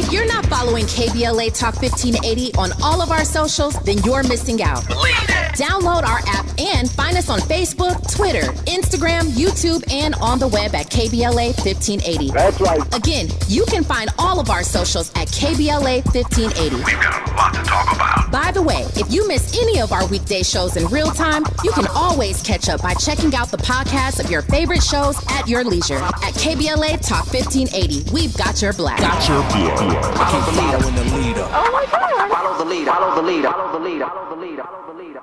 If you're not following KBLA Talk 1580 on all of our socials, then you're missing out. Download our app and find us on Facebook, Twitter, Instagram, YouTube, and on the web at KBLA 1580. That's right. Again, you can find all of our socials at KBLA 1580. We've got a lot to talk about. By the way, if you miss any of our weekday shows in real time, you can always catch up by checking out the podcast of your favorite shows at your leisure. At KBLA Talk 1580, we've got your black. Follow the leader when the leader. Oh my God. Follow the leader. Follow the leader. Follow the leader. Follow the leader. Follow the leader.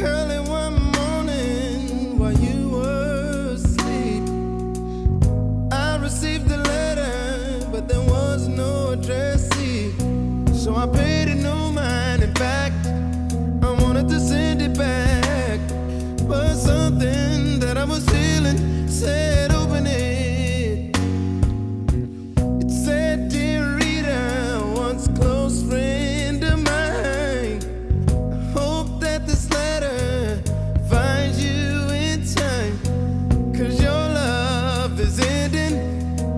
Early one morning while you were asleep, I received a letter, but there was no address. So I paid it no mind. In fact, I wanted to send it back, but something that I was feeling said open it. It said, "Dear Rita, once close friend of mine, hope that this letter finds you in time, 'cause your love is ending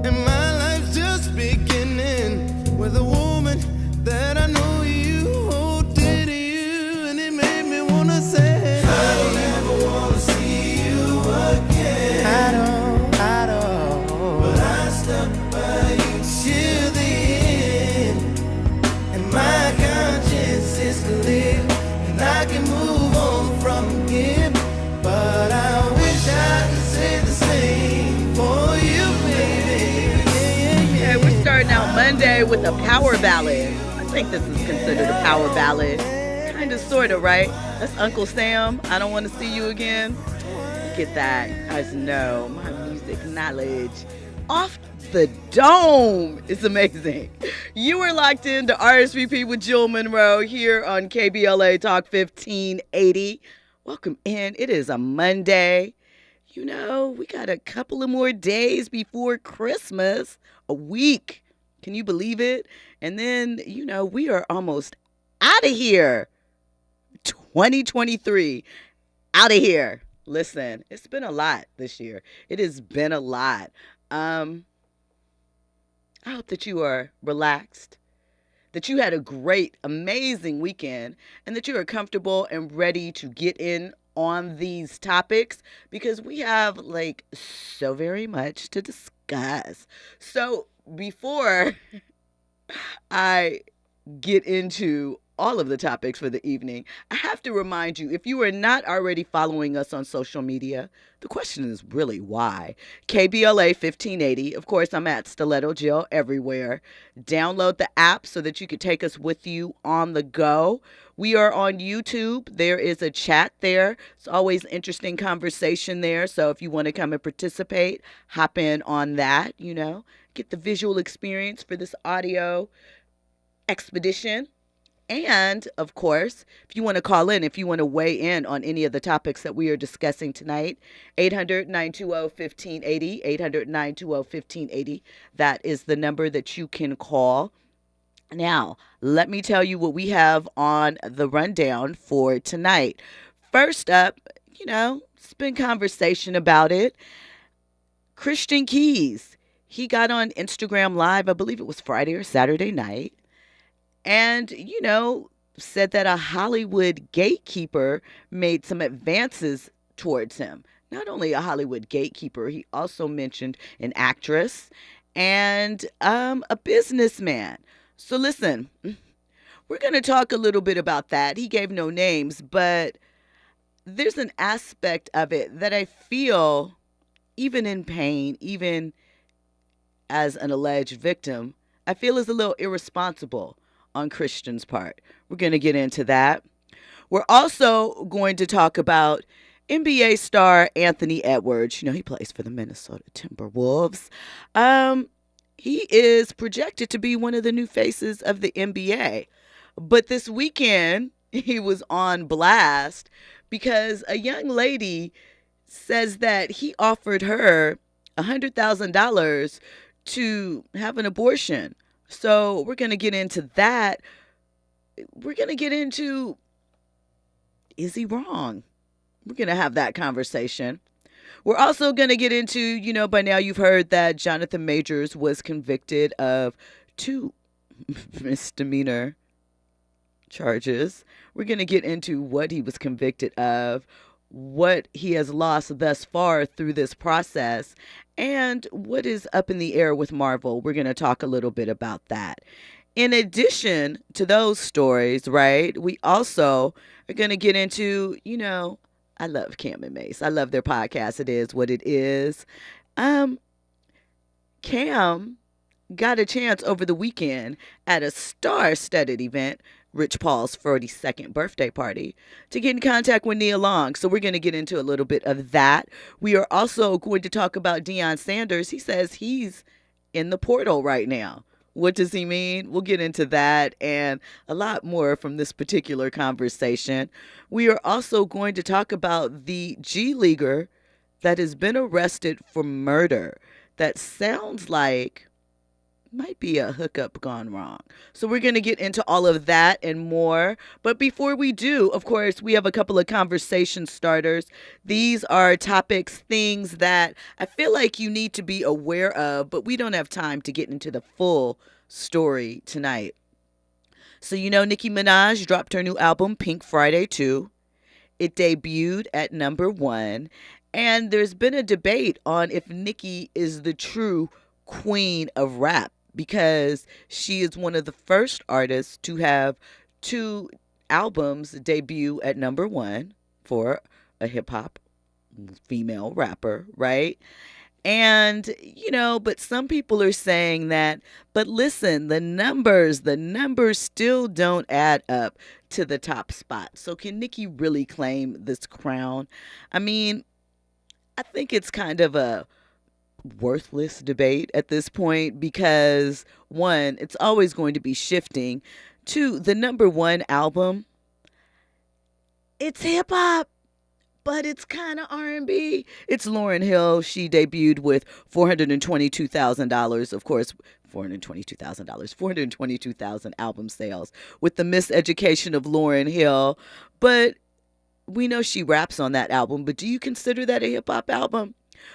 and my life's just beginning with a woman that I know you hold dear to you." And it made me wanna say, I don't ever wanna see you again. I don't. But I stuck by you till the end, and my conscience is clear, and I can move on from here. But I wish I could say the same for you, baby. Okay, we're starting out Monday with a power ballad. I think this is considered a power ballad. Kind of, sort of, right? That's Uncle Sam, I Don't Want to See You Again. Get that. You guys know my music knowledge off the dome is amazing. You are locked into RSVP with Jill Munroe here on KBLA Talk 1580. Welcome in. It is a Monday. You know, we got a couple of more days before Christmas. A week. Can you believe it? And then, you know, we are almost out of here. 2023. Out of here. Listen, it's been a lot this year. It has been a lot. I hope that you are relaxed, that you had a great, amazing weekend, and that you are comfortable and ready to get in on these topics, because we have like so very much to discuss. So before I get into all of the topics for the evening, I have to remind you, if you are not already following us on social media, the question is really why. KBLA 1580. Of course, I'm at Stiletto Jill everywhere. Download the app so that you can take us with you on the go. We are on YouTube. There is a chat there. It's always interesting conversation there. So if you want to come and participate, hop in on that, you know, get the visual experience for this audio expedition. And, of course, if you want to call in, if you want to weigh in on any of the topics that we are discussing tonight, 800-920-1580, 800-920-1580. That is the number that you can call. Now, let me tell you what we have on the rundown for tonight. First up, you know, it's been conversation about it. Christian Keys, he got on Instagram Live, I believe it was Friday or Saturday night, and, you know, said that a Hollywood gatekeeper made some advances towards him. Not only a Hollywood gatekeeper, he also mentioned an actress and a businessman. So listen, we're going to talk a little bit about that. He gave no names, but there's an aspect of it that I feel, even in pain, even as an alleged victim, I feel is a little irresponsible on Christian's part. We're going to get into that. We're also going to talk about NBA star Anthony Edwards. You know, he plays for the Minnesota Timberwolves. He is projected to be one of the new faces of the NBA. But this weekend, he was on blast because a young lady says that he offered her $100,000 to have an abortion. So we're going to get into that. We're going to get into, is he wrong? We're going to have that conversation. We're also going to get into, by now you've heard that Jonathan Majors was convicted of 2 misdemeanor charges. We're going to get into what he was convicted of, what he has lost thus far through this process, and what is up in the air with Marvel. We're going to talk a little bit about that. In addition to those stories, right, we also are going to get into, I love Cam and Mace. I love their podcast. It is what it is. Cam got a chance over the weekend at a star-studded event, Rich Paul's 42nd birthday party, to get in contact with Nia Long. So we're going to get into a little bit of that. We are also going to talk about Deion Sanders. He says he's in the portal right now. What does he mean? We'll get into that and a lot more from this particular conversation. We are also going to talk about the G Leaguer that has been arrested for murder. That sounds like might be a hookup gone wrong. So we're going to get into all of that and more. But before we do, of course, we have a couple of conversation starters. These are topics, things that I feel like you need to be aware of, but we don't have time to get into the full story tonight. So, Nicki Minaj dropped her new album, Pink Friday 2. It debuted at number 1. And there's been a debate on if Nicki is the true queen of rap, because she is one of the first artists to have 2 albums debut at number 1 for a hip-hop female rapper, right? And, but some people are saying that, but listen, the numbers still don't add up to the top spot. So can Nicki really claim this crown? I mean, I think it's kind of a worthless debate at this point because, 1, it's always going to be shifting. 2, the number 1 album, it's hip hop, but it's kind of R&B. It's Lauryn Hill. She debuted with $422,000. Of course, $422,000 album sales with The Miseducation of Lauryn Hill. But we know she raps on that album. But do you consider that a hip hop album?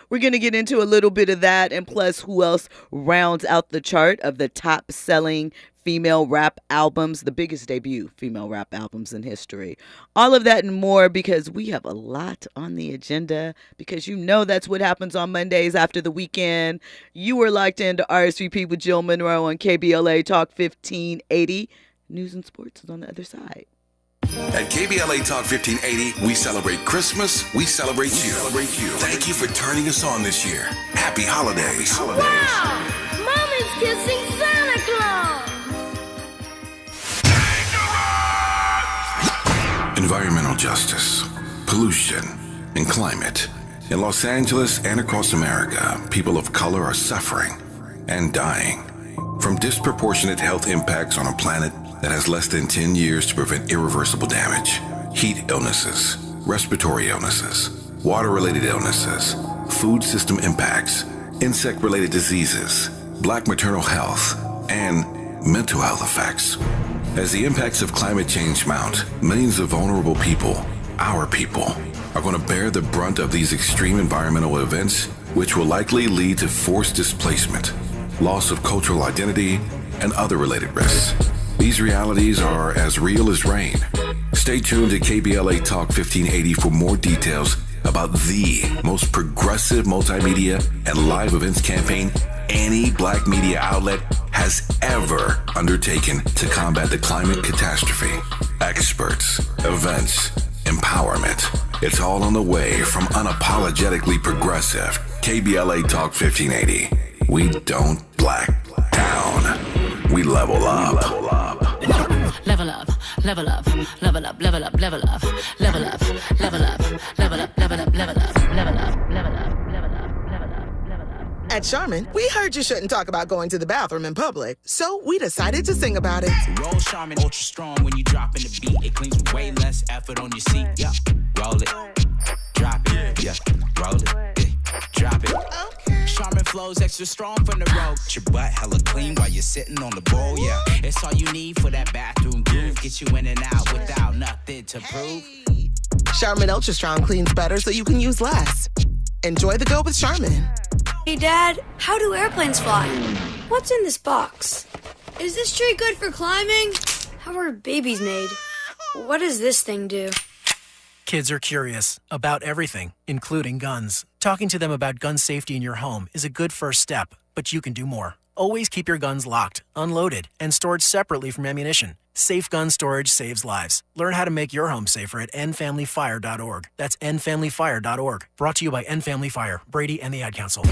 We're going to get into a little bit of that, and plus who else rounds out the chart of the top-selling female rap albums, the biggest debut female rap albums in history. All of that and more, because we have a lot on the agenda, because that's what happens on Mondays after the weekend. You are locked into RSVP with Jill Munroe on KBLA Talk 1580. News and sports is on the other side. At KBLA Talk 1580, we celebrate Christmas, we celebrate you. Thank you for turning us on this year. Happy holidays. Wow! Mommy's kissing Santa Claus! Environmental justice, pollution, and climate. In Los Angeles and across America, people of color are suffering and dying from disproportionate health impacts on a planet that has less than 10 years to prevent irreversible damage. Heat illnesses, respiratory illnesses, water-related illnesses, food system impacts, insect-related diseases, Black maternal health, and mental health effects. As the impacts of climate change mount, millions of vulnerable people, our people, are going to bear the brunt of these extreme environmental events, which will likely lead to forced displacement, loss of cultural identity, and other related risks. These realities are as real as rain. Stay tuned to KBLA Talk 1580 for more details about the most progressive multimedia and live events campaign any Black media outlet has ever undertaken to combat the climate catastrophe. Experts, events, empowerment. It's all on the way from unapologetically progressive KBLA Talk 1580. We don't black down. We level up. Level up, level up, level up, level up, level up, level up, level up, level up, level up, level up, level up, level up, level up, level up, level up. At Charmin, we heard you shouldn't talk about going to the bathroom in public, so we decided to sing about it. Roll Charmin, ultra strong when you drop in the beat. It cleans with way less effort on your seat. Yeah. roll it, drop it, yeah, roll it, yeah, drop it. Charmin flows extra strong from the road. Your butt hella clean while you're sitting on the bowl, yeah. It's all you need for that bathroom groove. Get you in and out without nothing to prove. Charmin Ultra Strong cleans better so you can use less. Enjoy the go with Charmin. Hey, Dad, how do airplanes fly? What's in this box? Is this tree good for climbing? How are babies made? What does this thing do? Kids are curious about everything, including guns. Talking to them about gun safety in your home is a good first step, but you can do more. Always keep your guns locked, unloaded, and stored separately from ammunition. Safe gun storage saves lives. Learn how to make your home safer at endfamilyfire.org. That's endfamilyfire.org. Brought to you by End Family Fire, Brady, and the Ad Council.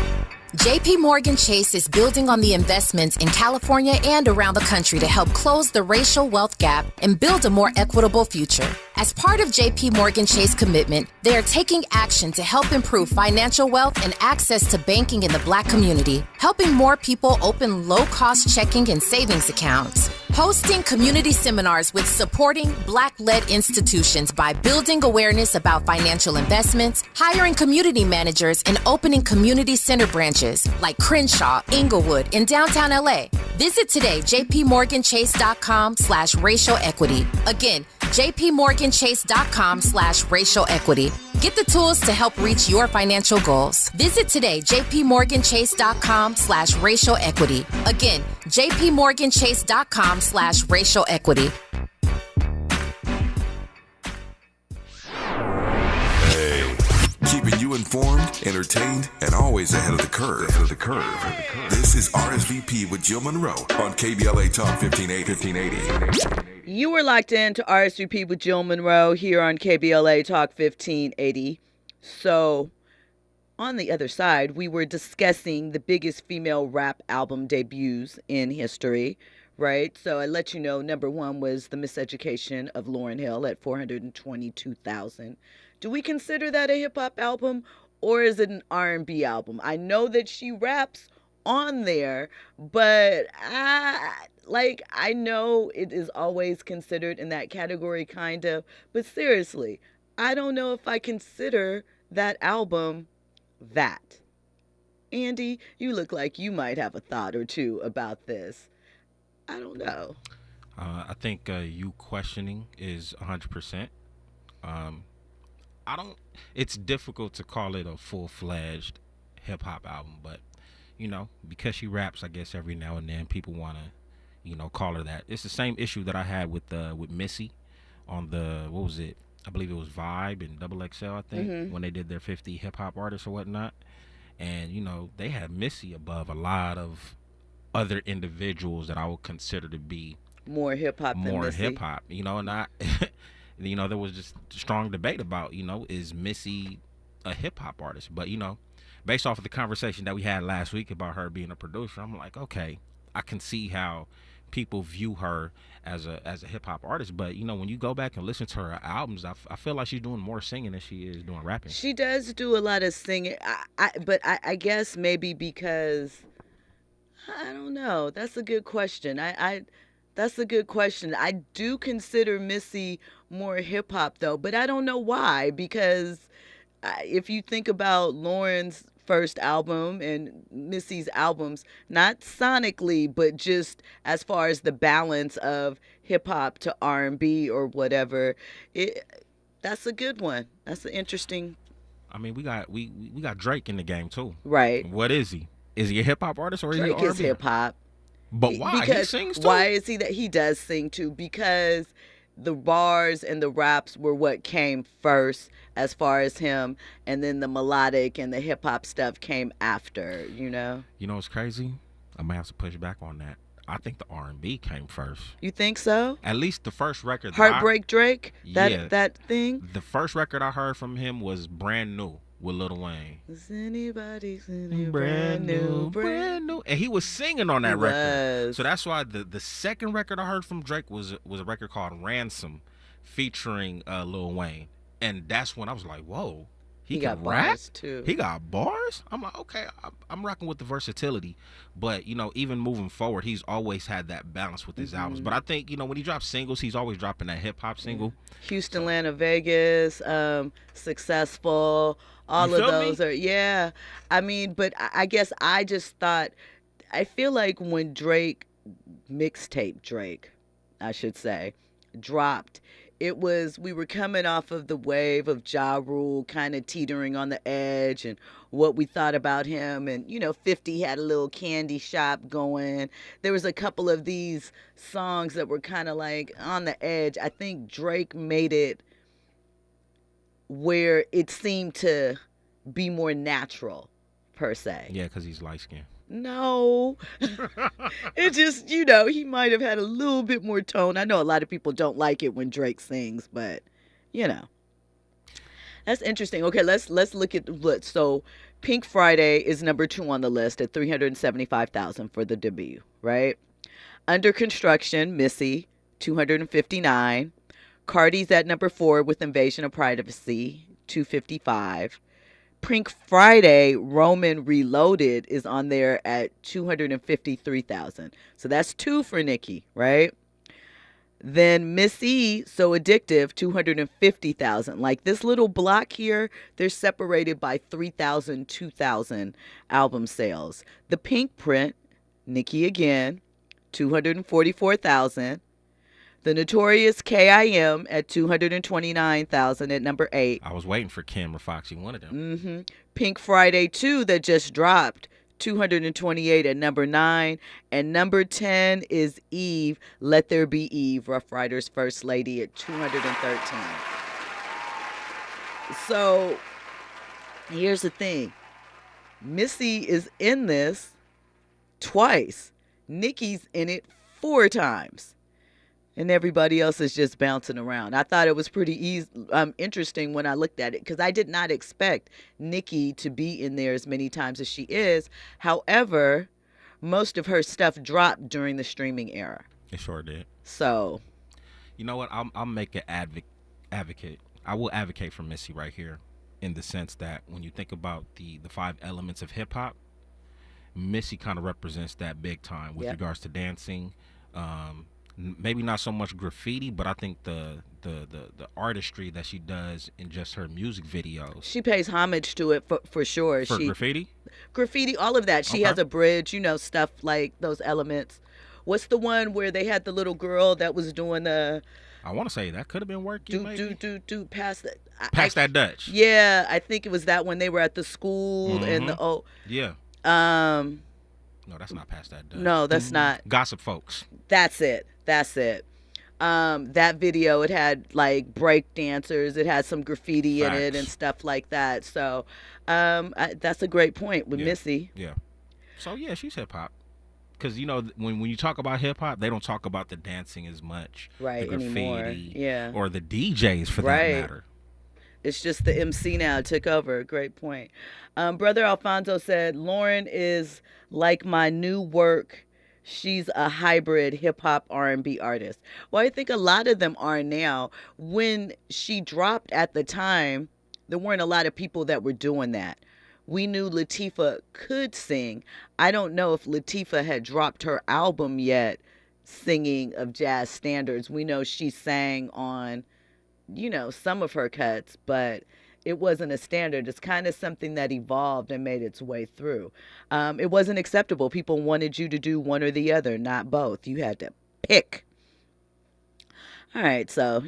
JP Morgan Chase is building on the investments in California and around the country to help close the racial wealth gap and build a more equitable future. As part of JP Morgan Chase commitment, they are taking action to help improve financial wealth and access to banking in the Black community, helping more people open low-cost checking and savings accounts, hosting community seminars with supporting Black-led institutions by building awareness about financial investments, hiring community managers, and opening community center branches like Crenshaw, Inglewood, and downtown LA. Visit today, jpmorganchase.com/racial equity. Again, jpmorganchase.com/racial equity. Get the tools to help reach your financial goals. Visit today, jpmorganchase.com/racial equity. Again, jpmorganchase.com/racial equity. Keeping you informed, entertained, and always ahead of the curve. This is RSVP with Jill Munroe on KBLA Talk 1580. You were locked in to RSVP with Jill Munroe here on KBLA Talk 1580. So, on the other side, we were discussing the biggest female rap album debuts in history, right? So I let you know, number one was The Miseducation of Lauryn Hill at 422,000. Do we consider that a hip-hop album, or is it an R&B album? I know that she raps on there, but I know it is always considered in that category, kind of. But seriously, I don't know if I consider that album that. Andy, you look like you might have a thought or two about this. I don't know. I think you questioning is 100%. It's difficult to call it a full-fledged hip-hop album, but, because she raps, I guess every now and then people want to, call her that. It's the same issue that I had with Missy on what was it? I believe it was Vibe and Double XL, I think, when they did their 50 hip-hop artists or whatnot. And, they had Missy above a lot of other individuals that I would consider to be more hip-hop than Missy. More hip-hop, and I... there was just strong debate about, is Missy a hip-hop artist? But, based off of the conversation that we had last week about her being a producer, I'm like, okay, I can see how people view her as a hip-hop artist. But, when you go back and listen to her albums, I feel like she's doing more singing than she is doing rapping. She does do a lot of singing, but I guess maybe because, I don't know. That's a good question. That's a good question. I do consider Missy more hip-hop, though, but I don't know why, because if you think about Lauren's first album and Missy's albums, not sonically, but just as far as the balance of hip-hop to R&B or whatever, that's a good one. That's an interesting... I mean, we got Drake in the game, too. Right. What is he? Is he a hip-hop artist or is Drake he R&B? is hip-hop. But why? He sings too. Why is he that? He does sing too, because the bars and the raps were what came first as far as him, and then the melodic and the hip hop stuff came after, You know what's crazy? I might have to push back on that. I think the R&B came first. You think so? At least the first record. Heartbreak Drake? That thing? The first record I heard from him was Brand New with Lil Wayne. Is anybody singing brand new? And he was singing on that record. So that's why the second record I heard from Drake was a record called Ransom featuring Lil Wayne. And that's when I was like, whoa, He got can rap bars, too. He got bars. I'm like, okay, I'm rocking with the versatility, but even moving forward, he's always had that balance with his albums. But I think when he drops singles, he's always dropping that hip hop single. Houston, Atlanta, Vegas, Successful, all of those are I mean, but I guess I just thought, I feel like when Drake, I should say, dropped, we were coming off of the wave of Ja Rule kind of teetering on the edge and what we thought about him. And, 50 had a little candy shop going. There was a couple of these songs that were kind of like on the edge. I think Drake made it where it seemed to be more natural, per se. Yeah, because he's light-skinned. No. It just, he might have had a little bit more tone. I know a lot of people don't like it when Drake sings, but, That's interesting. Okay, let's look at so Pink Friday is number 2 on the list at 375,000 for the debut, right? Under Construction, Missy, 259. Cardi's at number 4 with Invasion of Privacy, 255. Pink Friday, Roman Reloaded is on there at 253,000. So that's 2 for Nicki, right? Then Missy, So Addictive, 250,000. Like this little block here, they're separated by 3,000, 2,000 album sales. The Pink Print, Nicki again, 244,000. The Notorious K.I.M. at 229,000 at number 8. I was waiting for Kim or Foxy, one of them. Pink Friday 2 that just dropped, 228 at number 9. And number 10 is Eve, Let There Be Eve, Rough Riders First Lady at 213. So here's the thing. Missy is in this twice. Nicki's in it 4 times. And everybody else is just bouncing around. I thought it was pretty interesting when I looked at it because I did not expect Nicki to be in there as many times as she is. However, most of her stuff dropped during the streaming era. It sure did. So, you know what? I'll make an advocate. I will advocate for Missy right here in the sense that when you think about the 5 elements of hip hop, Missy kind of represents that big time with regards to dancing. Maybe not so much graffiti, but I think the artistry that she does in just her music videos. She pays homage to it for sure. For graffiti? Graffiti, all of that. She has a bridge, stuff like those elements. What's the one where they had the little girl that was doing the... I want to say that could have been working. Past that Dutch. Yeah, I think it was that when they were at the school and the... Yeah. No, that's not Past That Dutch. No, that's not. Gossip Folks. That's it. That video, it had like break dancers, it had some graffiti in it and stuff like that. So that's a great point with Missy. Yeah. So yeah, she's hip hop. Because when you talk about hip hop, they don't talk about the dancing as much, right? The graffiti, anymore. or the DJs for that matter. It's just the MC now took over. Great point. Brother Alfonso said, Lauren is like my new work. She's a hybrid hip-hop R&B artist. Well, I think a lot of them are now. When she dropped at the time, there weren't a lot of people that were doing that. We knew Latifah could sing. I don't know if Latifah had dropped her album yet, singing of jazz standards. We know she sang on, some of her cuts, but it wasn't a standard. It's kind of something that evolved and made its way through. It wasn't acceptable. People wanted you to do one or the other, not both. You had to pick. All right, so,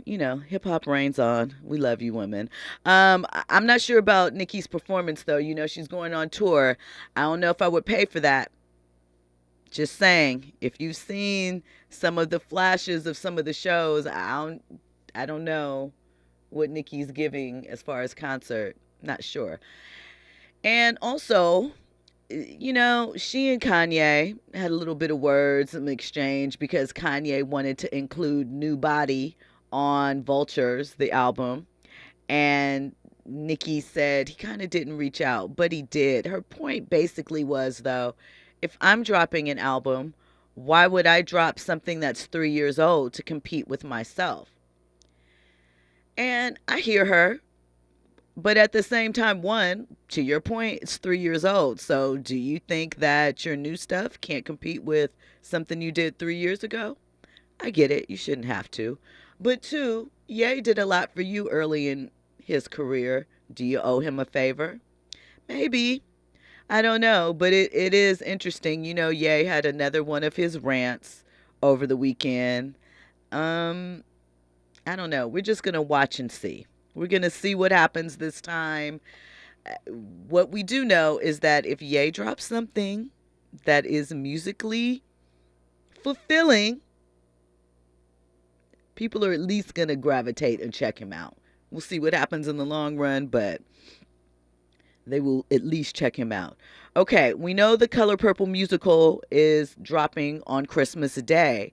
hip hop reigns on. We love you, women. I'm not sure about Nicki's performance, though. She's going on tour. I don't know if I would pay for that. Just saying, if you've seen some of the flashes of some of the shows, I don't know what Nicki's giving as far as concert. Not sure. And also, she and Kanye had a little bit of words, some exchange, because Kanye wanted to include New Body on Vultures, the album. And Nicki said he kind of didn't reach out, but he did. Her point basically was, though, if I'm dropping an album, why would I drop something that's 3 years old to compete with myself? And I hear her. But at the same time, one, to your point, it's 3 years old. So do you think that your new stuff can't compete with something you did 3 years ago? I get it. You shouldn't have to. But two, Ye did a lot for you early in his career. Do you owe him a favor? Maybe. I don't know. But it is interesting. You know, Ye had another one of his rants over the weekend. I don't know. We're just going to watch and see. We're going to see what happens this time. What we do know is that if Ye drops something that is musically fulfilling, people are at least going to gravitate and check him out. We'll see what happens in the long run, but they will at least check him out. Okay, we know the Color Purple musical is dropping on Christmas Day,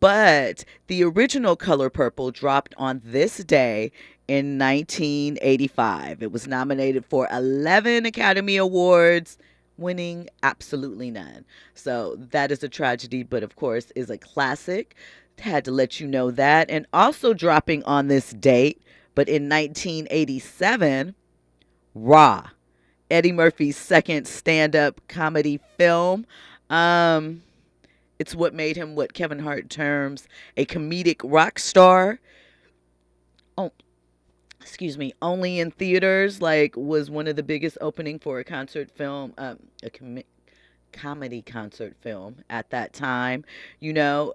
but the original Color Purple dropped on this day in 1985. It was nominated for 11 Academy Awards, winning absolutely none. So that is a tragedy, but of course is a classic. Had to let you know that. And also dropping on this date, but in 1987, Raw, Eddie Murphy's second stand-up comedy film. It's what made him what Kevin Hart terms a comedic rock star. Oh, excuse me, only in theaters, like was one of the biggest opening for a concert film, comedy concert film at that time. You know,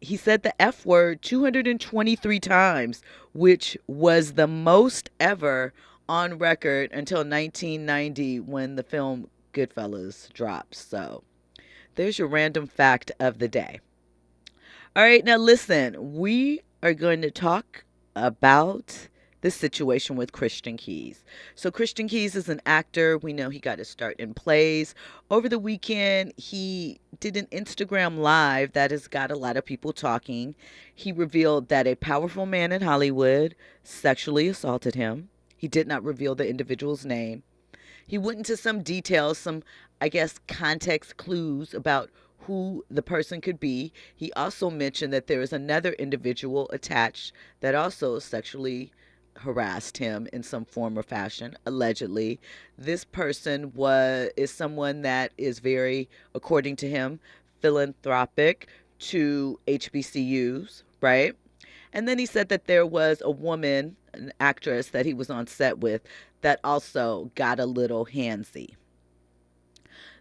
he said the F word 223 times, which was the most ever on record until 1990 when the film Goodfellas dropped. So there's your random fact of the day. All right, now listen, we are going to talk about this situation with Christian Keys. So Christian Keys is an actor. We know he got his start in plays. Over the weekend, he did an Instagram live that has got a lot of people talking. He revealed that a powerful man in Hollywood sexually assaulted him. He did not reveal the individual's name. He went into some details, some, I guess, context clues about who the person could be. He also mentioned that there is another individual attached that also sexually harassed him in some form or fashion, allegedly. This person is someone that is very, according to him, philanthropic to HBCUs, right? And then he said that there was a woman, an actress that he was on set with, that also got a little handsy.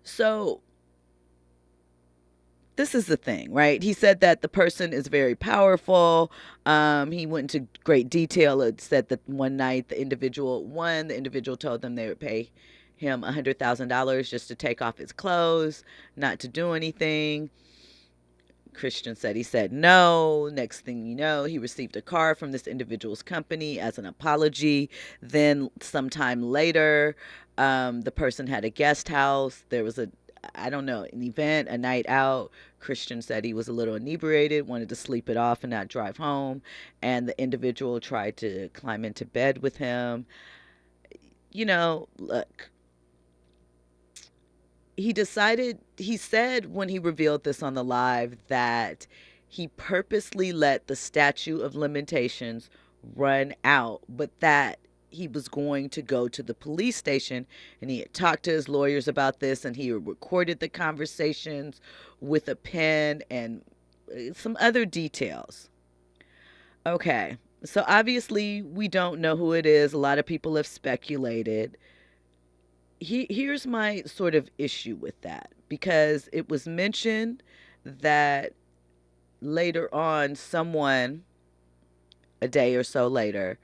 So this is the thing, right? He said that the person is very powerful. He went into great detail. It said that one night the individual told them they would pay him $100,000 just to take off his clothes, not to do anything. Christian said he said no. Next thing you know, he received a card from this individual's company as an apology. Then sometime later, the person had a guest house. There was an event, a night out. Christian said he was a little inebriated, wanted to sleep it off and not drive home. And the individual tried to climb into bed with him. You know, look. He said when he revealed this on the live that he purposely let the statute of limitations run out, but that he was going to go to the police station, and he had talked to his lawyers about this, and he recorded the conversations with a pen and some other details. Okay, so obviously we don't know who it is. A lot of people have speculated. Here's my sort of issue with that, because it was mentioned that later on someone, a day or so later,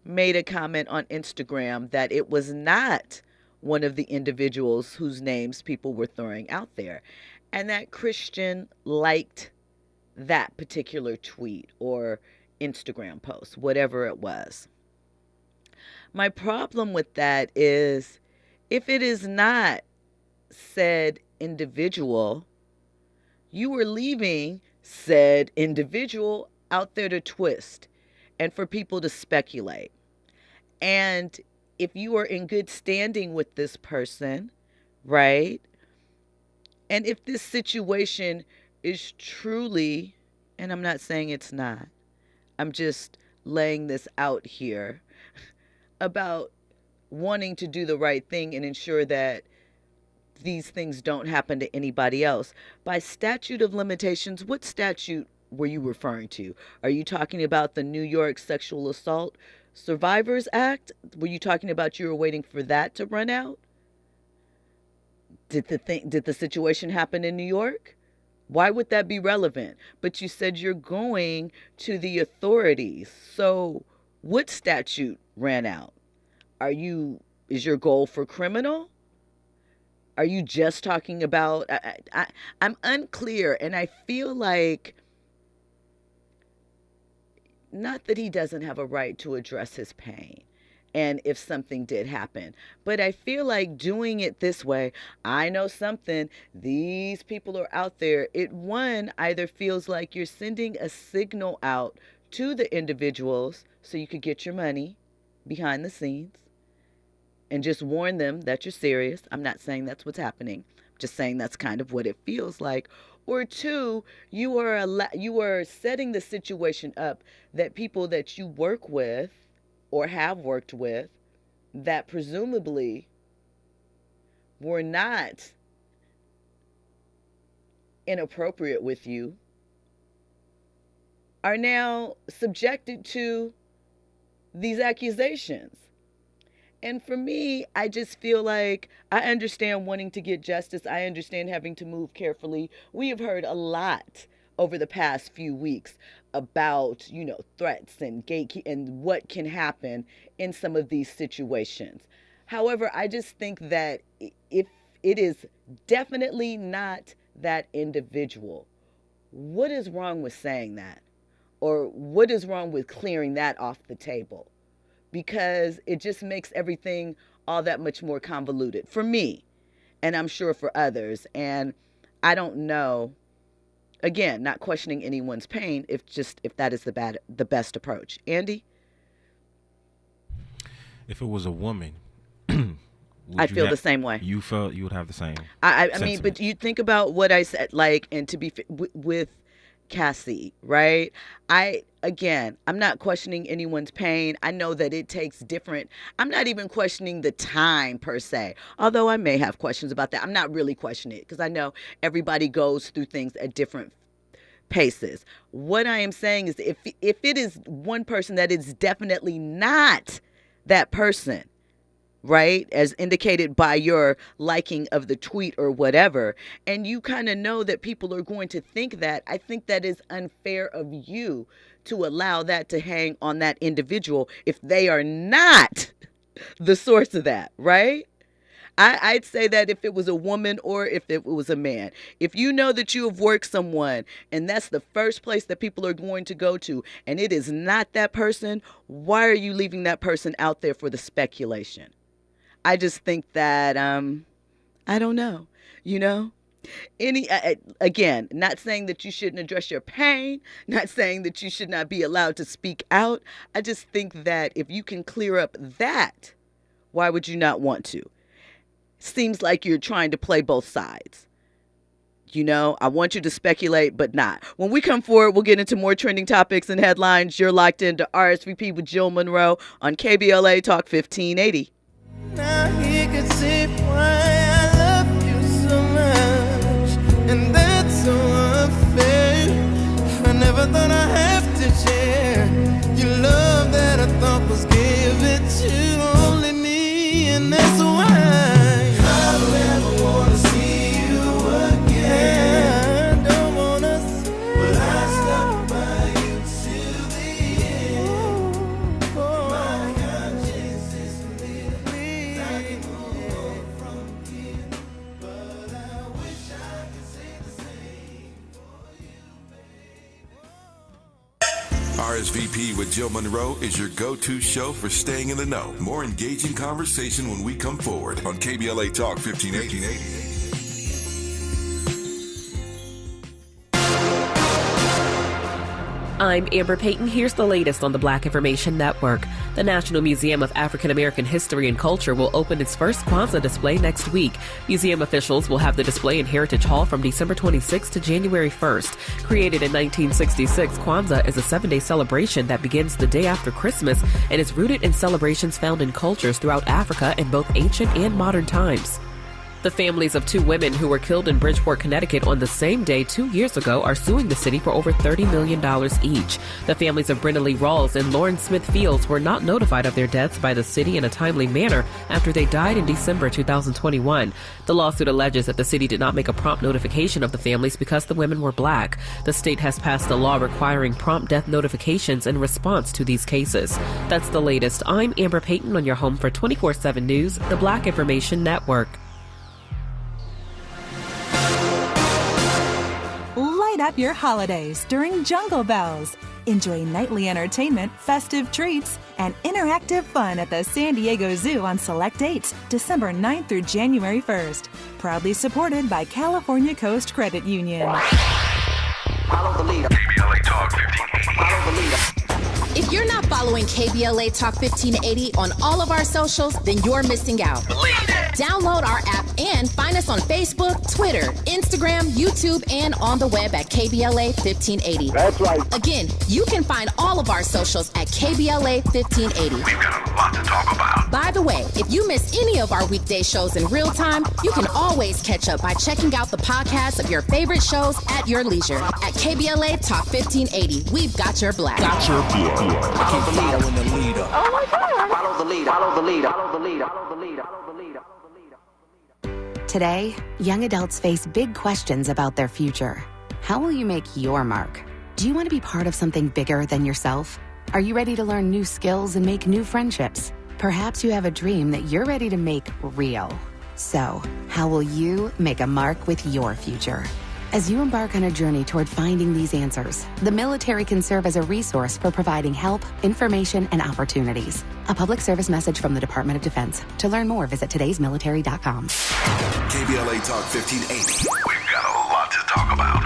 made a comment on Instagram that it was not one of the individuals whose names people were throwing out there, and that Christian liked that particular tweet or Instagram post, whatever it was. My problem with that is, if it is not said individual, you are leaving said individual out there to twist and for people to speculate. And if you are in good standing with this person, right? And if this situation is truly, and I'm not saying it's not, I'm just laying this out here, about wanting to do the right thing and ensure that these things don't happen to anybody else. By statute of limitations, what statute were you referring to? Are you talking about the New York Sexual Assault Survivors Act? Were you talking about you were waiting for that to run out? Did the situation happen in New York? Why would that be relevant? But you said you're going to the authorities. So what statute ran out? Is your goal for criminal? Are you just talking about, I'm unclear, and I feel like, not that he doesn't have a right to address his pain, and if something did happen, but I feel like doing it this way, I know something, these people are out there, it either feels like you're sending a signal out to the individuals so you could get your money behind the scenes, and just warn them that you're serious. I'm not saying that's what's happening. I'm just saying that's kind of what it feels like. Or two, you are setting the situation up that people that you work with or have worked with that presumably were not inappropriate with you are now subjected to these accusations. And for me, I just feel like I understand wanting to get justice. I understand having to move carefully. We have heard a lot over the past few weeks about, threats and gatekeeping and what can happen in some of these situations. However, I just think that if it is definitely not that individual, what is wrong with saying that? Or what is wrong with clearing that off the table? Because it just makes everything all that much more convoluted for me, and I'm sure for others. And I don't know, again, not questioning anyone's pain, if that is the best approach. Andy? If it was a woman, I'd feel the same way. You felt you would have the same. I mean, but you think about what I said, and to be with Cassie, right? I'm not questioning anyone's pain. I know that it takes I'm not even questioning the time per se, although I may have questions about that. I'm not really questioning it because I know everybody goes through things at different paces. What I am saying is if it is one person that is definitely not that person, right, as indicated by your liking of the tweet or whatever, and you kind of know that people are going to think that, I think that is unfair of you to allow that to hang on that individual if they are not the source of that, right? I'd say that if it was a woman or if it was a man, if you know that you have worked someone and that's the first place that people are going to go to and it is not that person, why are you leaving that person out there for the speculation? I just think that, I don't know, again, not saying that you shouldn't address your pain, not saying that you should not be allowed to speak out. I just think that if you can clear up that, why would you not want to? Seems like you're trying to play both sides. I want you to speculate, but not. When we come forward, we'll get into more trending topics and headlines. You're locked into RSVP with Jill Munroe on KBLA Talk 1580. Now he could see why I love you so much, and that's so unfair. I never thought I'd have to share your love that I thought was given to only me, and that's why I don't ever wanna see you again. I don't wanna see, but I stuck by you till the end. My conscience is clear. RSVP with Jill Munroe is your go-to show for staying in the know. More engaging conversation when we come forward on KBLA Talk 1580. I'm Amber Payton. Here's the latest on the Black Information Network. The National Museum of African American History and Culture will open its first Kwanzaa display next week. Museum officials will have the display in Heritage Hall from December 26th to January 1st. Created in 1966, Kwanzaa is a 7-day celebration that begins the day after Christmas and is rooted in celebrations found in cultures throughout Africa in both ancient and modern times. The families of 2 women who were killed in Bridgeport, Connecticut on the same day 2 years ago are suing the city for over $30 million each. The families of Brenda Lee Rawls and Lauren Smith Fields were not notified of their deaths by the city in a timely manner after they died in December 2021. The lawsuit alleges that the city did not make a prompt notification of the families because the women were black. The state has passed a law requiring prompt death notifications in response to these cases. That's the latest. I'm Amber Payton on your home for 24/7 News, the Black Information Network. Light up your holidays during Jungle Bells. Enjoy nightly entertainment, festive treats, and interactive fun at the San Diego Zoo on select dates, December 9th through January 1st. Proudly supported by California Coast Credit Union. Follow the leader. KBLA Talk 1580. Follow the leader. If you're not following KBLA Talk 1580 on all of our socials, then you're missing out. Download our app and find us on Facebook, Twitter, Instagram, YouTube, and on the web at KBLA 1580. That's right. Again, you can find all of our socials at KBLA 1580. We've got a lot to talk about. By the way, if you miss any of our weekday shows in real time, you can always catch up by checking out the podcasts of your favorite shows at your leisure. At KBLA Talk 1580, we've got your black. Follow the leader. Oh my God. Follow the leader. Follow the leader. Follow the leader. Follow the leader. Follow the leader. Follow the leader. Today, young adults face big questions about their future. How will you make your mark? Do you want to be part of something bigger than yourself? Are you ready to learn new skills and make new friendships? Perhaps you have a dream that you're ready to make real. So, how will you make a mark with your future? As you embark on a journey toward finding these answers, the military can serve as a resource for providing help, information, and opportunities. A public service message from the Department of Defense. To learn more, visit today'smilitary.com. KBLA Talk 1580. We've got a lot to talk about.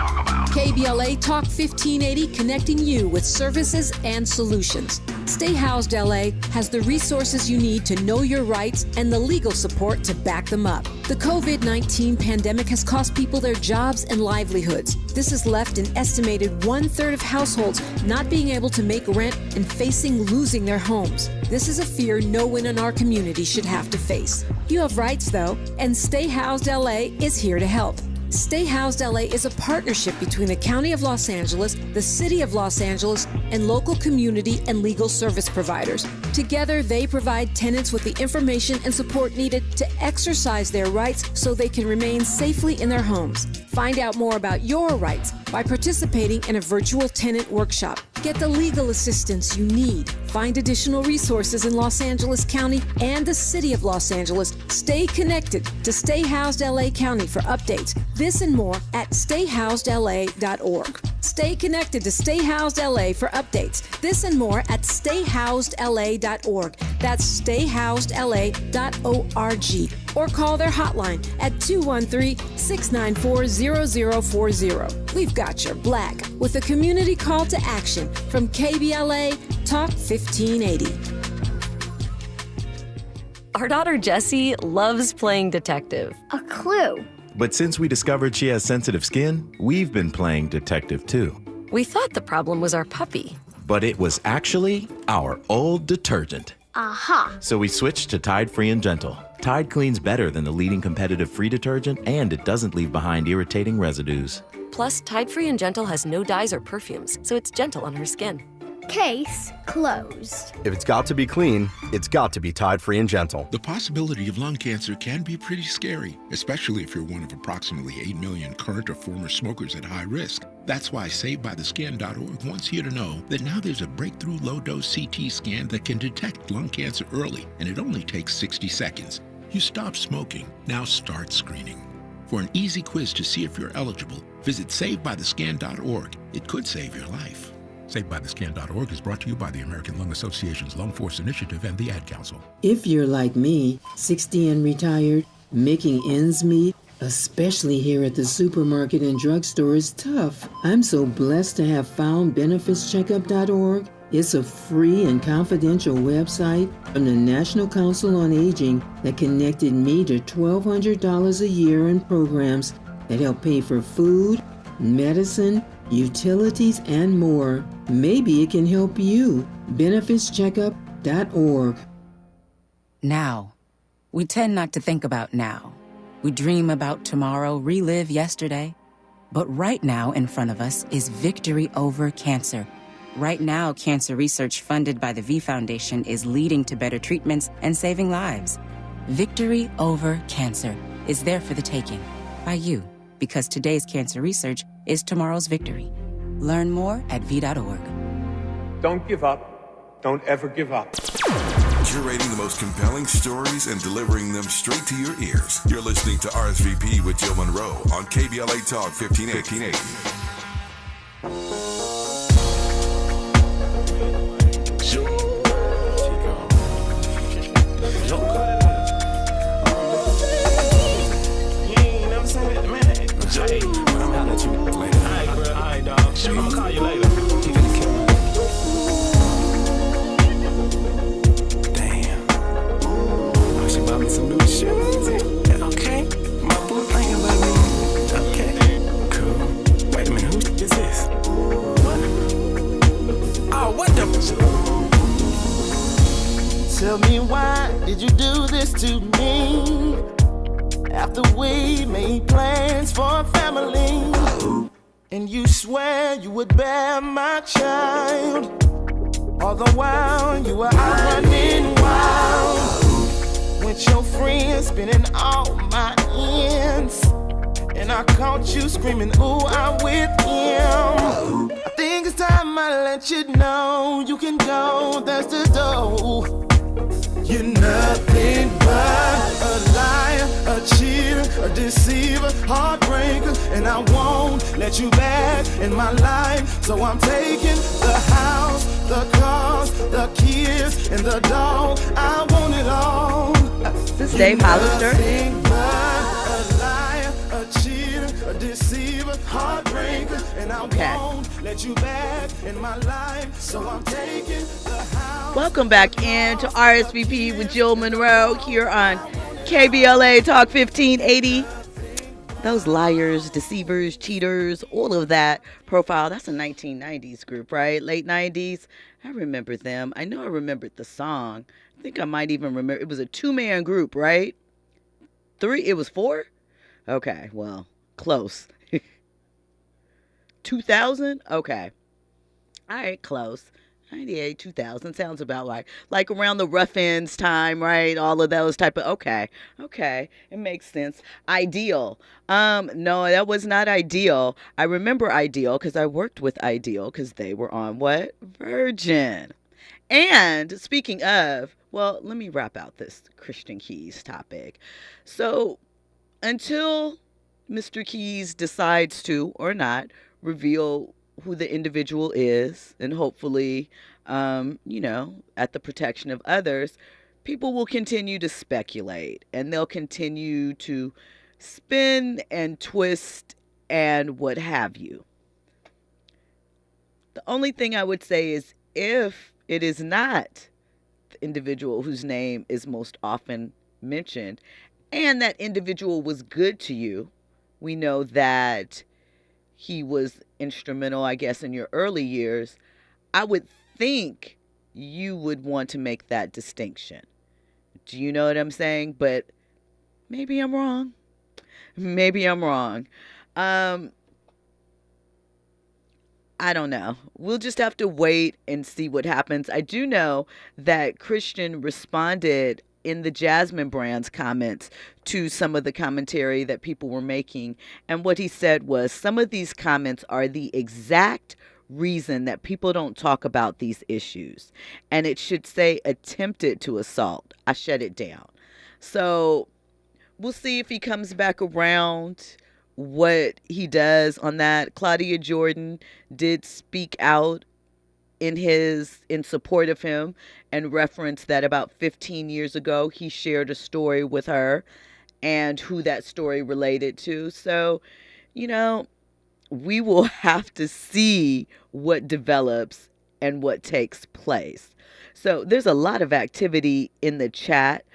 KBLA Talk 1580, connecting you with services and solutions. Stay Housed LA has the resources you need to know your rights and the legal support to back them up. The COVID-19 pandemic has cost people their jobs and livelihoods. This has left an estimated 1/3 of households not being able to make rent and facing losing their homes. This is a fear no one in our community should have to face. You have rights, though, and Stay Housed LA is here to help. Stay Housed LA is a partnership between the County of Los Angeles, the City of Los Angeles, and local community and legal service providers. Together, they provide tenants with the information and support needed to exercise their rights so they can remain safely in their homes. Find out more about your rights by participating in a virtual tenant workshop. Get the legal assistance you need. Find additional resources in Los Angeles County and the City of Los Angeles. Stay connected to Stay Housed LA County for updates. This and more at stayhousedla.org. Stay connected to Stay Housed LA for updates. This and more at stayhousedla.org. That's stayhousedla.org. Or call their hotline at 213-694-0040. We've got your black with a community call to action from KBLA Talk 1580. Our daughter Jessie loves playing detective. A clue. But since we discovered she has sensitive skin, we've been playing detective too. We thought the problem was our puppy. But it was actually our old detergent. Aha. So we switched to Tide Free and Gentle. Tide cleans better than the leading competitive free detergent, and it doesn't leave behind irritating residues. Plus, Tide Free and Gentle has no dyes or perfumes, so it's gentle on her skin. Case closed. If it's got to be clean, it's got to be Tide Free and Gentle. The possibility of lung cancer can be pretty scary, especially if you're one of approximately 8 million current or former smokers at high risk. That's why SaveByTheScan.org wants you to know that now there's a breakthrough low-dose CT scan that can detect lung cancer early, and it only takes 60 seconds. You stop smoking, now start screening. For an easy quiz to see if you're eligible, visit SaveByTheScan.org. It could save your life. SaveByTheScan.org is brought to you by the American Lung Association's Lung Force Initiative and the Ad Council. If you're like me, 60 and retired, making ends meet, especially here at the supermarket and drugstore, is tough. I'm so blessed to have found benefitscheckup.org. It's a free and confidential website from the National Council on Aging that connected me to $1,200 a year in programs that help pay for food, medicine, utilities, and more. Maybe it can help you. Benefitscheckup.org. Now. We tend not to think about now. We dream about tomorrow, relive yesterday. But right now in front of us is victory over cancer. Right now, cancer research funded by the V Foundation is leading to better treatments and saving lives. Victory over cancer is there for the taking by you, because today's cancer research is tomorrow's victory. Learn more at v.org. Don't give up. Don't ever give up. Curating the most compelling stories and delivering them straight to your ears. You're listening to RSVP with Jill Munroe on KBLA Talk 1580. I'ma call you later. Damn. Oh, she bought me some new shoes. Okay. My boo playing with me. Okay. Cool. Wait a minute, who is this? What? Oh, what the? Tell me, why did you do this to me? After we made plans for a family, and you swear you would bear my child, all the while you were out running wild with your friends, spending all my ends, and I caught you screaming, ooh, I'm with him. I think it's time I let you know you can go, that's the door. You're nothing but a liar, a cheater, a deceiver, heartbreaker, and I won't let you back in my life. So I'm taking the house, the cars, the kids, and the dog. I want it all. Is this Dave Hollister? Nothing but a liar, a cheater, a deceiver, heartbreaker, and I won't let you back in my life. So I'm taking the house. Welcome back into RSVP with Jill Munroe here on KBLA Talk 1580. Those liars, deceivers, cheaters, all of that profile. That's a 1990s group, right? Late 90s. I remember them. I know I remembered the song. I think I might even remember. It was a 2-man group, right? 3? It was 4? Okay, well, close. 2000? Okay. All right, close. 98, 2000 sounds about right. Like around the Rough Ends time, right? All of those type of, okay, it makes sense. Ideal. No, that was not Ideal. I remember Ideal because I worked with Ideal because they were on what? Virgin. And speaking of, well, let me wrap out this Christian Keys topic. So until Mr. Keys decides to or not reveal who the individual is, and hopefully, at the protection of others, people will continue to speculate and they'll continue to spin and twist and what have you. The only thing I would say is if it is not the individual whose name is most often mentioned and that individual was good to you, we know that he was instrumental, I guess, in your early years, I would think you would want to make that distinction. Do you know what I'm saying? But maybe I'm wrong. I don't know. We'll just have to wait and see what happens. I do know that Christian responded in the Jasmine Brand's comments to some of the commentary that people were making. And what he said was some of these comments are the exact reason that people don't talk about these issues. And it should say attempted to assault. I shut it down. So we'll see if he comes back around, what he does on that. Claudia Jordan did speak out in support of him and referenced that about 15 years ago he shared a story with her and who that story related to. So, we will have to see what develops and what takes place. So there's a lot of activity in the chat.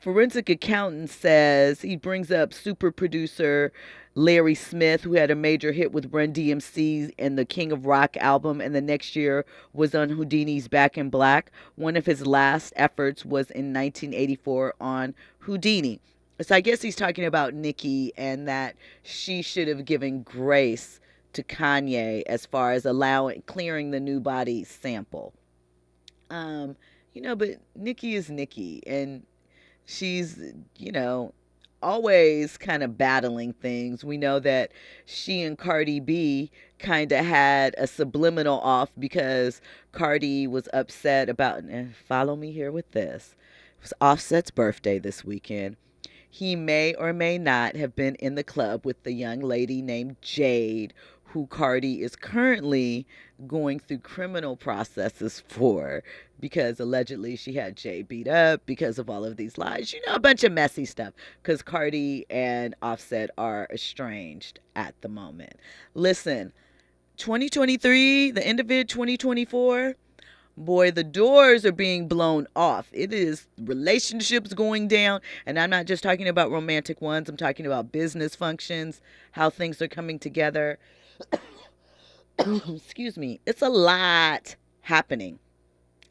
Forensic Accountant says he brings up super producer Larry Smith, who had a major hit with Run DMC and the King of Rock album, and the next year was on Houdini's Back in Black. One of his last efforts was in 1984 on Houdini. So I guess he's talking about Nicki and that she should have given grace to Kanye as far as clearing the New Body sample. But Nicki is Nicki, and she's, always kind of battling things. We know that she and Cardi B kind of had a subliminal off because Cardi was upset about, follow me here with this. It was Offset's birthday this weekend. He may or may not have been in the club with the young lady named Jade, who Cardi is currently going through criminal processes for because allegedly she had Jay beat up because of all of these lies. A bunch of messy stuff because Cardi and Offset are estranged at the moment. Listen, 2023, the end of it, 2024, boy, the doors are being blown off. It is relationships going down, and I'm not just talking about romantic ones. I'm talking about business functions, how things are coming together. Excuse me. It's a lot happening.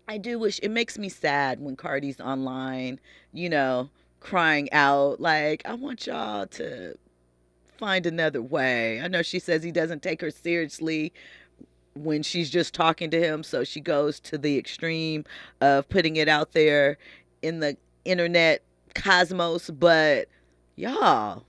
I do wish, it makes me sad when Cardi's online, crying out like, I want y'all to find another way. I know she says he doesn't take her seriously when she's just talking to him, so she goes to the extreme of putting it out there in the internet cosmos, but y'all,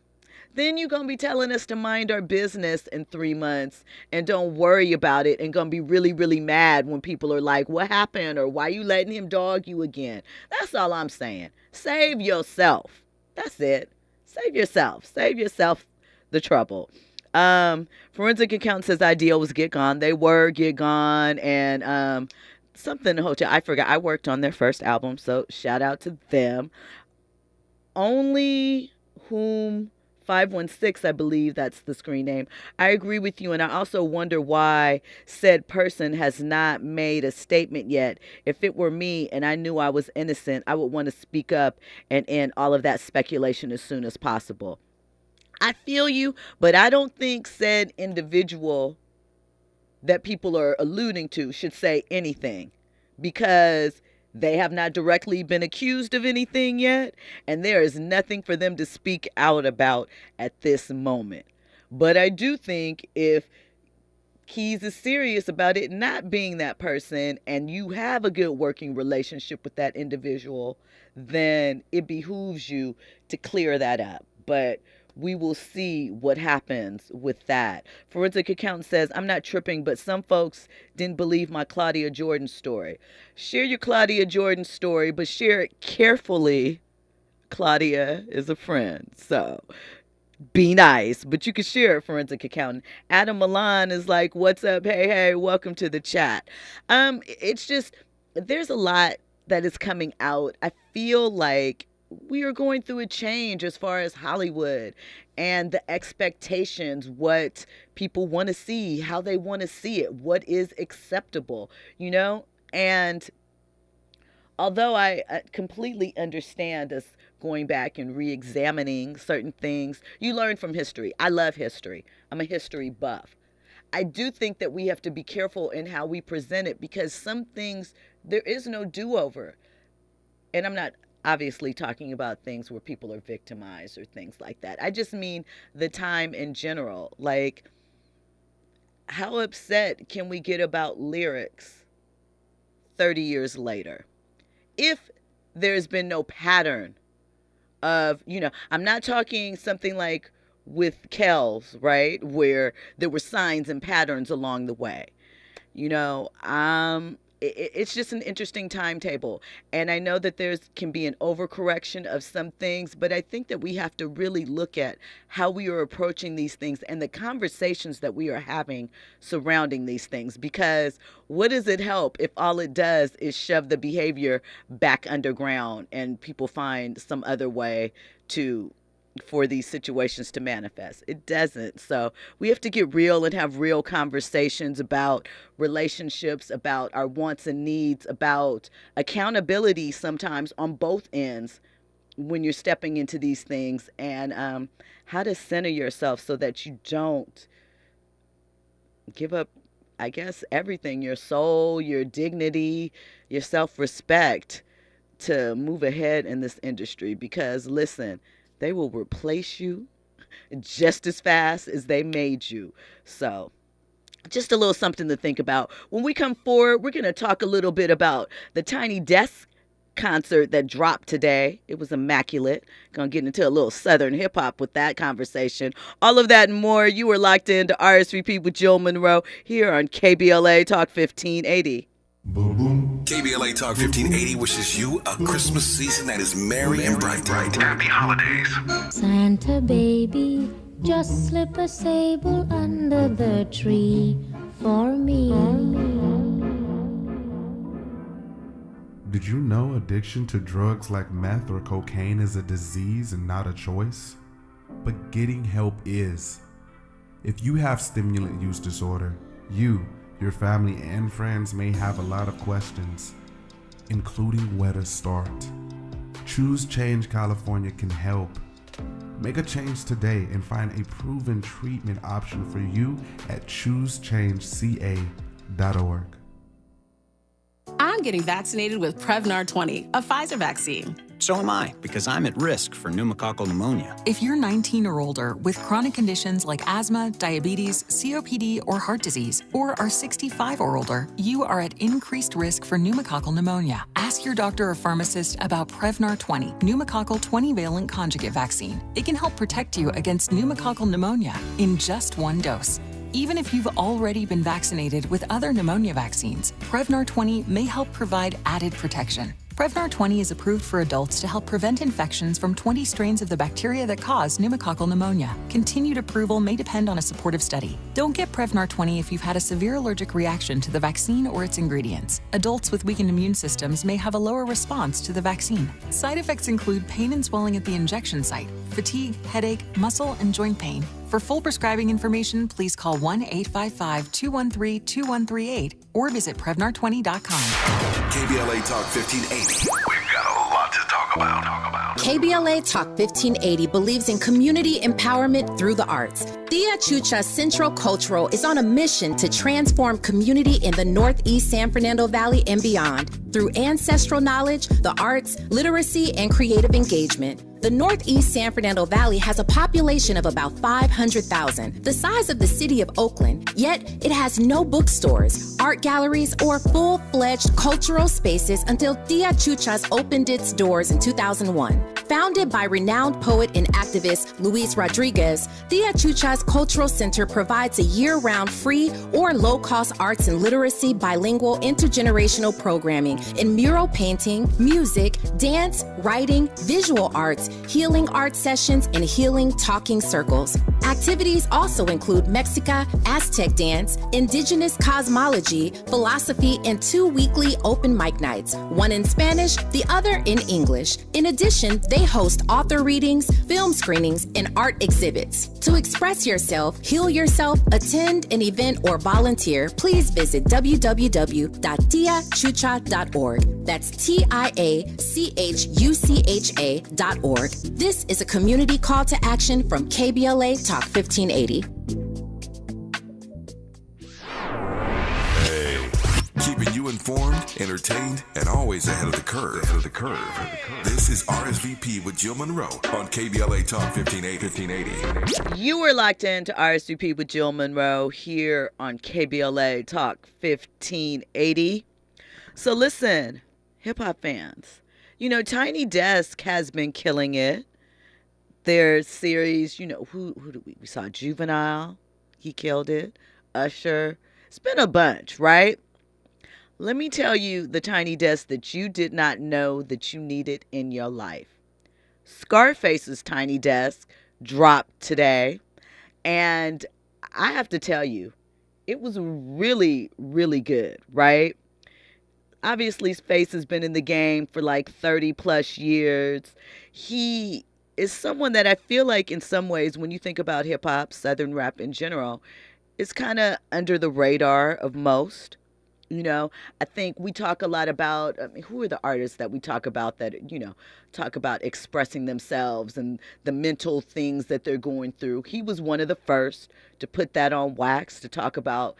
then you're going to be telling us to mind our business in 3 months and don't worry about it and going to be really, really mad when people are like, what happened? Or why you letting him dog you again? That's all I'm saying. Save yourself. That's it. Save yourself. Save yourself the trouble. Forensic Accountant says Ideal was Get Gone. They were Get Gone and something hotel. I forgot. I worked on their first album, so shout out to them. Only Whom 516, I believe that's the screen name. I agree with you, and I also wonder why said person has not made a statement yet. If it were me and I knew I was innocent, I would want to speak up and end all of that speculation as soon as possible. I feel you, but I don't think said individual that people are alluding to should say anything because they have not directly been accused of anything yet, and there is nothing for them to speak out about at this moment. But I do think if Keys is serious about it not being that person and you have a good working relationship with that individual, then it behooves you to clear that up. But we will see what happens with that. Forensic Accountant says, I'm not tripping, but some folks didn't believe my Claudia Jordan story. Share your Claudia Jordan story, but share it carefully. Claudia is a friend, so be nice, but you can share it, Forensic Accountant. Adam Milan is like, what's up? Hey, welcome to the chat. It's just, there's a lot that is coming out. I feel like we are going through a change as far as Hollywood and the expectations, what people want to see, how they want to see it, what is acceptable, And although I completely understand us going back and re-examining certain things, you learn from history. I love history. I'm a history buff. I do think that we have to be careful in how we present it because some things, there is no do-over. And I'm not obviously talking about things where people are victimized or things like that. I just mean the time in general. Like, how upset can we get about lyrics 30 years later? If there's been no pattern of, I'm not talking something like with Kells, right? Where there were signs and patterns along the way. It's just an interesting timetable. And I know that can be an overcorrection of some things, but I think that we have to really look at how we are approaching these things and the conversations that we are having surrounding these things. Because what does it help if all it does is shove the behavior back underground and people find some other way to for these situations to manifest. It doesn't. So we have to get real and have real conversations about relationships, about our wants and needs, about accountability sometimes on both ends when you're stepping into these things, and how to center yourself so that you don't give up, I guess, everything, your soul, your dignity, your self-respect, to move ahead in this industry. Because listen, they will replace you just as fast as they made you. So just a little something to think about. When we come forward, we're going to talk a little bit about the Tiny Desk concert that dropped today. It was immaculate. Gonna get into a little Southern hip hop with that conversation. All of that and more. You are locked into RSVP with Jill Munroe here on KBLA Talk 1580. KBLA Talk 1580 wishes you a Christmas season that is merry and bright. Happy holidays. Santa baby, just slip a sable under the tree for me. Did you know addiction to drugs like meth or cocaine is a disease and not a choice? But getting help is. If you have stimulant use disorder, you, your family, and friends may have a lot of questions, including where to start. Choose Change California can help. Make a change today and find a proven treatment option for you at choosechangeca.org. I'm getting vaccinated with Prevnar 20, a Pfizer vaccine. So am I, because I'm at risk for pneumococcal pneumonia. If you're 19 or older with chronic conditions like asthma, diabetes, COPD, or heart disease, or are 65 or older, you are at increased risk for pneumococcal pneumonia. Ask your doctor or pharmacist about Prevnar 20, pneumococcal 20-valent conjugate vaccine. It can help protect you against pneumococcal pneumonia in just one dose. Even if you've already been vaccinated with other pneumonia vaccines, Prevnar 20 may help provide added protection. Prevnar 20 is approved for adults to help prevent infections from 20 strains of the bacteria that cause pneumococcal pneumonia. Continued approval may depend on a supportive study. Don't get Prevnar 20 if you've had a severe allergic reaction to the vaccine or its ingredients. Adults with weakened immune systems may have a lower response to the vaccine. Side effects include pain and swelling at the injection site, fatigue, headache, muscle, and joint pain. For full prescribing information, please call 1-855-213-2138 or visit Prevnar20.com. KBLA Talk 1580. We've got a lot to talk about. KBLA Talk 1580 believes in community empowerment through the arts. Tia Chucha Central Cultural is on a mission to transform community in the Northeast San Fernando Valley and beyond through ancestral knowledge, the arts, literacy, and creative engagement. The Northeast San Fernando Valley has a population of about 500,000, the size of the city of Oakland, yet it has no bookstores, art galleries, or full-fledged cultural spaces until Tia Chuchas opened its doors in 2001. Founded by renowned poet and activist Luis Rodriguez, Tia Chuchas Cultural Center provides a year-round free or low-cost arts and literacy bilingual intergenerational programming in mural painting, music, dance, writing, visual arts, healing art sessions, and healing talking circles. Activities also include Mexica, Aztec dance, indigenous cosmology, philosophy, and 2 weekly open mic nights, one in Spanish, the other in English. In addition, they host author readings, film screenings, and art exhibits. To express yourself, heal yourself, attend an event, or volunteer, please visit www.tiachucha.org. That's TIACHUCHA.org. This is a community call to action from KBLA Talk 1580. Hey, keeping you informed, entertained, and always ahead of the curve. This is RSVP with Jill Munroe on KBLA Talk 1580. You are locked into RSVP with Jill Munroe here on KBLA Talk 1580. So listen, hip-hop fans, you know, Tiny Desk has been killing it. Their series, you know, who do we saw? Juvenile, he killed it. Usher, it's been a bunch, right? Let me tell you the Tiny Desk that you did not know that you needed in your life. Scarface's Tiny Desk dropped today, and I have to tell you, it was really, really good, right? Obviously, Face has been in the game for like 30 plus years. He is someone that I feel like in some ways, when you think about hip hop, Southern rap in general, is kind of under the radar of most. I think we talk a lot about, I mean, who are the artists that we talk about that, talk about expressing themselves and the mental things that they're going through. He was one of the first to put that on wax, to talk about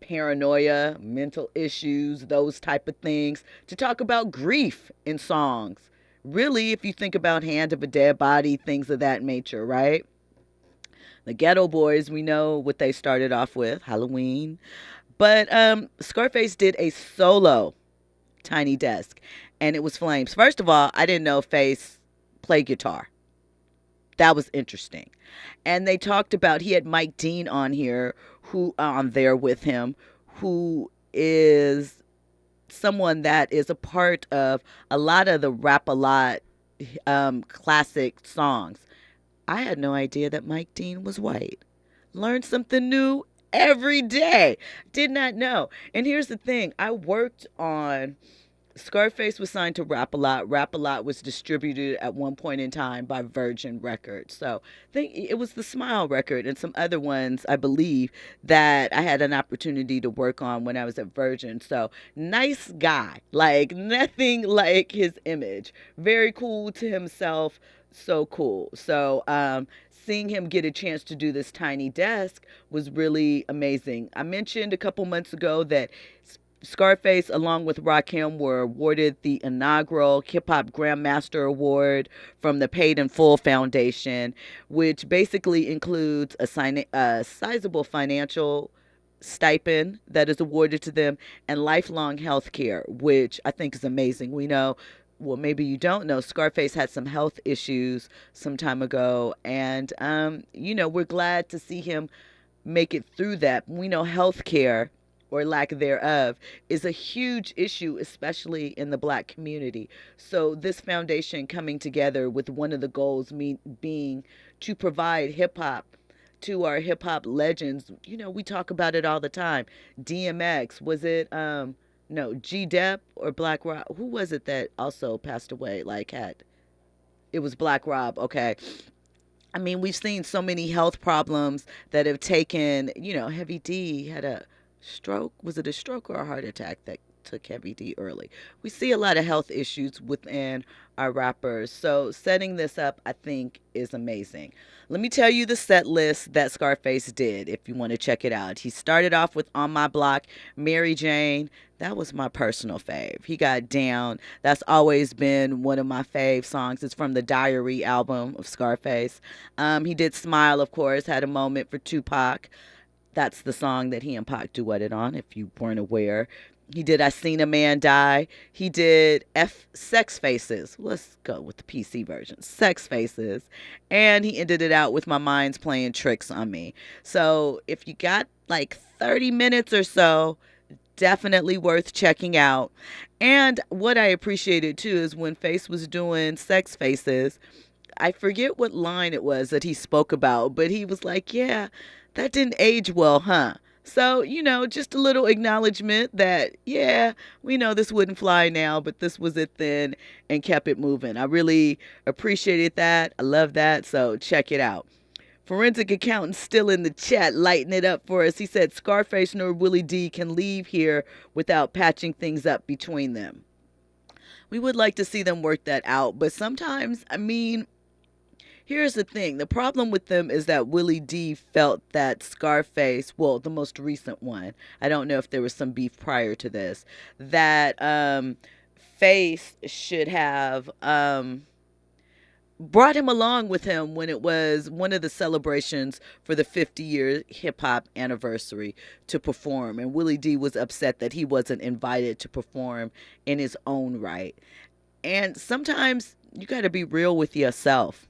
paranoia, mental issues, those type of things, to talk about grief in songs. Really, if you think about Hand of a Dead Body, things of that nature, right? The Ghetto Boys, we know what they started off with, Halloween. But Scarface did a solo Tiny Desk, and it was flames. First of all, I didn't know Face played guitar. That was interesting. And they talked about, he had Mike Dean on here, who on there with him, who is someone that is a part of a lot of the Rap-A-Lot classic songs. I had no idea that Mike Dean was white. Learned something new every day. Did not know. And here's the thing. I worked on, Scarface was signed to Rap-A-Lot. Rap-A-Lot was distributed at one point in time by Virgin Records. So I think it was the Smile record and some other ones, I believe, that I had an opportunity to work on when I was at Virgin. So nice guy. Like nothing like his image. Very cool to himself. So cool. So seeing him get a chance to do this Tiny Desk was really amazing. I mentioned a couple months ago that Scarface, along with Rakim, were awarded the inaugural Hip Hop Grandmaster Award from the Paid in Full Foundation, which basically includes a sizable financial stipend that is awarded to them and lifelong health care, which I think is amazing. We know, well, maybe you don't know, Scarface had some health issues some time ago, and, we're glad to see him make it through that. We know health care, or lack thereof, is a huge issue, especially in the Black community. So this foundation coming together with one of the goals being to provide hip-hop to our hip-hop legends. We talk about it all the time. DMX, was it... No, G-Dep or Black Rob. Who was it that also passed away? It was Black Rob. Okay. I mean, we've seen so many health problems that have taken, Heavy D had a stroke. Was it a stroke or a heart attack that took Heavy D early? We see a lot of health issues within our rappers. So setting this up, I think, is amazing. Let me tell you the set list that Scarface did if you want to check it out. He started off with On My Block, Mary Jane. That was my personal fave. He got Down. That's always been one of my fave songs. It's from the Diary album of Scarface. He did Smile, of course, had a moment for Tupac. That's the song that he and Pac duetted on, if you weren't aware. He did I Seen a Man Die. He did Sex Faces. Let's go with the PC version. Sex Faces. And he ended it out with My Mind's Playing Tricks on Me. So if you got like 30 minutes or so, definitely worth checking out. And what I appreciated too is when Face was doing Sex Faces, I forget what line it was that he spoke about, but he was like, yeah, that didn't age well, huh? So, just a little acknowledgement that, yeah, we know this wouldn't fly now, but this was it then, and kept it moving. I really appreciated that. I love that. So check it out. Forensic Accountant still in the chat, lighting it up for us. He said Scarface nor Willie D can leave here without patching things up between them. We would like to see them work that out, but sometimes, here's the thing. The problem with them is that Willie D felt that Scarface, well, the most recent one, I don't know if there was some beef prior to this, that Face should have brought him along with him when it was one of the celebrations for the 50-year hip-hop anniversary to perform. And Willie D was upset that he wasn't invited to perform in his own right. And sometimes you got to be real with yourself.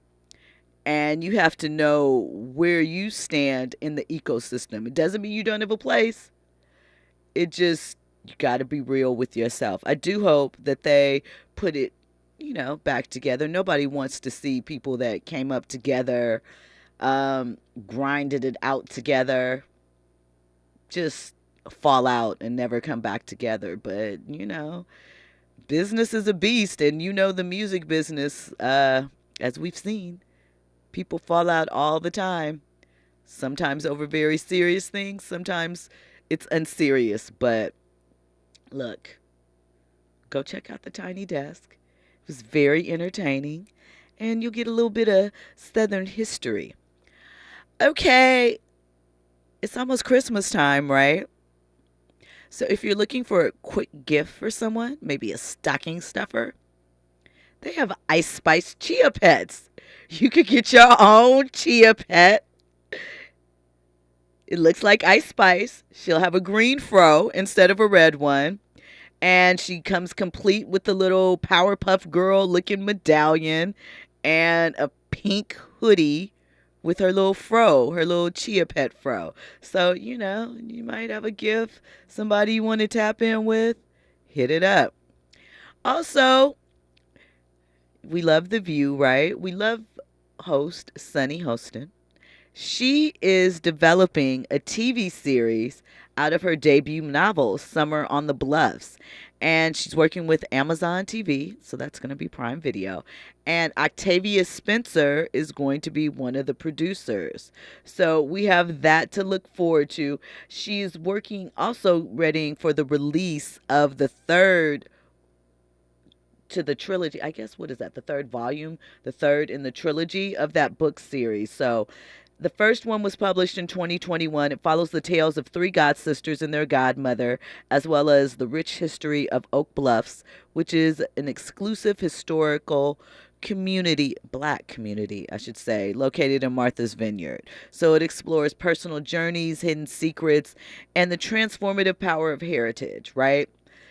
And you have to know where you stand in the ecosystem. It doesn't mean you don't have a place. It just, you got to be real with yourself. I do hope that they put it, back together. Nobody wants to see people that came up together, grinded it out together, just fall out and never come back together. But, business is a beast. And the music business, as we've seen, people fall out all the time. Sometimes over very serious things. Sometimes it's unserious. But look, go check out the Tiny Desk. It was very entertaining. And you'll get a little bit of Southern history. Okay, it's almost Christmas time, right? So if you're looking for a quick gift for someone, maybe a stocking stuffer, they have Ice Spice Chia Pets. You could get your own Chia Pet. It looks like Ice Spice. She'll have a green fro instead of a red one. And she comes complete with the little Powerpuff Girl looking medallion and a pink hoodie with her little fro, her little Chia Pet fro. So, you know, you might have a gift, somebody you want to tap in with, hit it up. Also, we love The View, right? We love host Sunny Hostin. She is developing a TV series out of her debut novel, Summer on the Bluffs. And she's working with Amazon TV, so that's going to be Prime Video. And Octavia Spencer is going to be one of the producers. So we have that to look forward to. She's working, also readying for the release of the third to the trilogy. I guess, what is that? The third volume? The third in the trilogy of that book series. So the first one was published in 2021. It follows the tales of three god sisters and their godmother, as well as the rich history of Oak Bluffs, which is an exclusive historical community, black community, I should say, located in Martha's Vineyard. So it explores personal journeys, hidden secrets, and the transformative power of heritage, right?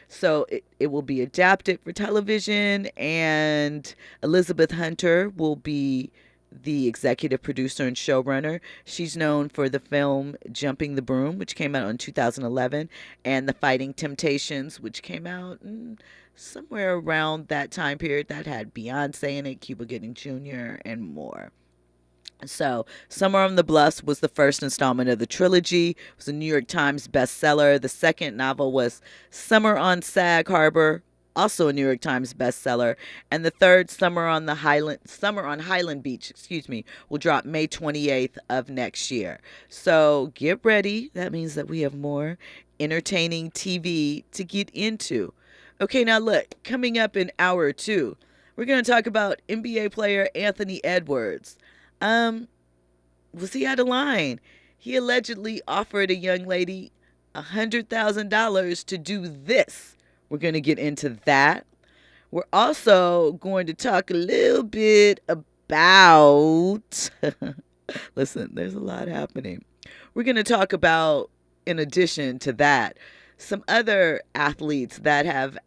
So it will be adapted for television, and Elizabeth Hunter will be the executive producer and showrunner. She's known for the film Jumping the Broom, which came out in 2011, and The Fighting Temptations, which came out somewhere around that time period. That had Beyonce in it, Cuba Gooding Jr., and more. So Summer on the Bluffs was the first installment of the trilogy. It was a New York Times bestseller. The second novel was Summer on Sag Harbor, also a New York Times bestseller. And the third, Summer on Highland Beach, will drop May 28th of next year. So get ready. That means that we have more entertaining TV to get into. Okay, now look, coming up in hour 2, we're going to talk about NBA player Anthony Edwards. Was he out of line? He allegedly offered a young lady $100,000 to do this. We're going to get into that. We're also going to talk a little bit about, listen, there's a lot happening. We're going to talk about, in addition to that, some other athletes that have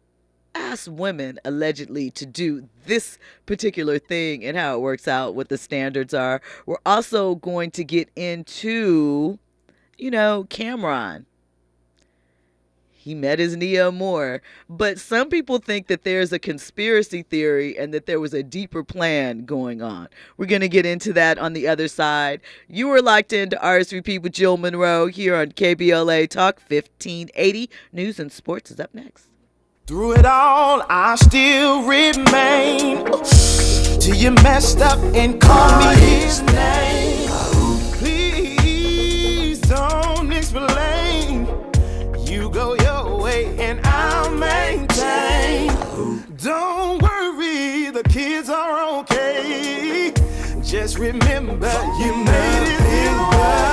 asked women allegedly to do this particular thing and how it works out, what the standards are. We're also going to get into, Cameron. He met his Nia Moore, but some people think that there's a conspiracy theory and that there was a deeper plan going on. We're going to get into that on the other side. You are locked into RSVP with Jill Munroe here on KBLA Talk 1580. News and sports is up next. Through it all, I still remain. Till you messed up and called me his name. Please don't explain. You go your way and I'll maintain. Don't worry, the kids are okay. Just remember you made it in.